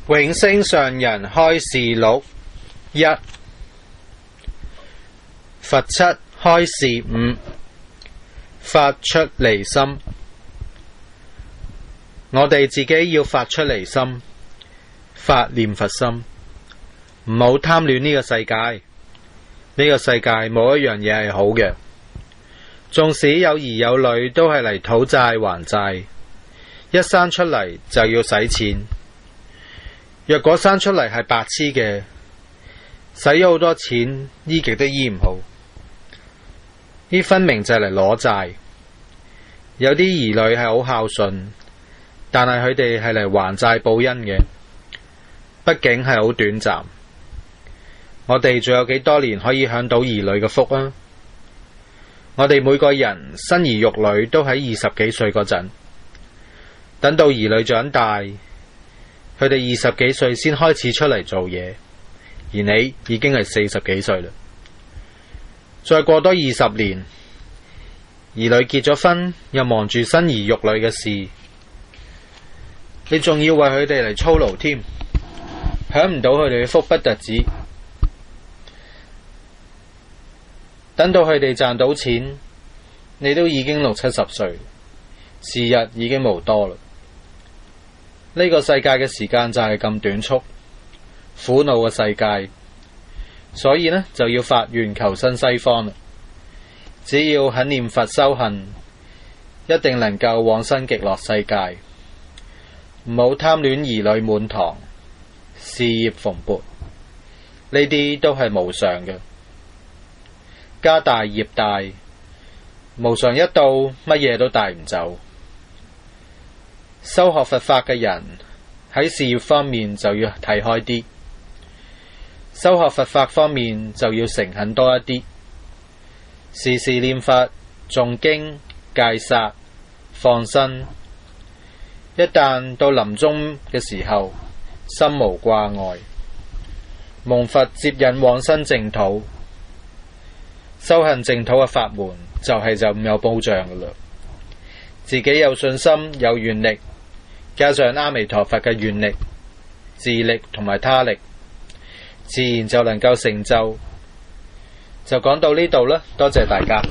永升上人開示錄1佛七開示5發出離心。我哋自己要發出離心，發念佛心，唔好貪戀呢個世界。呢個世界冇一樣嘢係好嘅，縱使有兒有女都係嚟討債還債，一生出嚟就要使錢。若果生出嚟係白痴嘅，使咗好多錢，醫極都醫唔好。呢分明就係嚟攞債。有啲兒女係好孝順，但係佢哋係嚟還債報恩嘅，畢竟係好短暫。我哋仲有幾多年可以享到兒女嘅福啊？我哋每個人生兒育女都喺20幾歲嗰陣，等到兒女長大，佢哋20幾歲先開始出嚟做嘢，而你已經係40幾歲啦。再過多20年，兒女結咗婚，又忙住生兒育女嘅事，你仲要為佢哋嚟操勞添，享唔到佢哋嘅福不特止。等到佢哋賺到錢，你都已經60、70歲，時日已經無多啦。呢個世界嘅時間就係咁短促，苦惱嘅世界，所以呢就要發願求生西方啦。只要肯念佛修行，一定能夠往生極樂世界。唔好貪戀兒女滿堂，事業蓬勃，呢啲都係無常嘅。家大業大，無常一到，乜嘢都帶唔走。修學佛法嘅人喺事業方面就要睇開啲，修學佛法方面就要誠懇多一啲，時時念佛、誦經、戒殺、放生。一旦到臨終嘅時候，心無掛礙，蒙佛接引往生淨土。修行淨土嘅法門就係就咁有保障噶啦。自己有信心、有願力，加上阿彌陀佛嘅願力、自力同埋他力，自然就能夠成就。就講到呢度啦，多謝大家。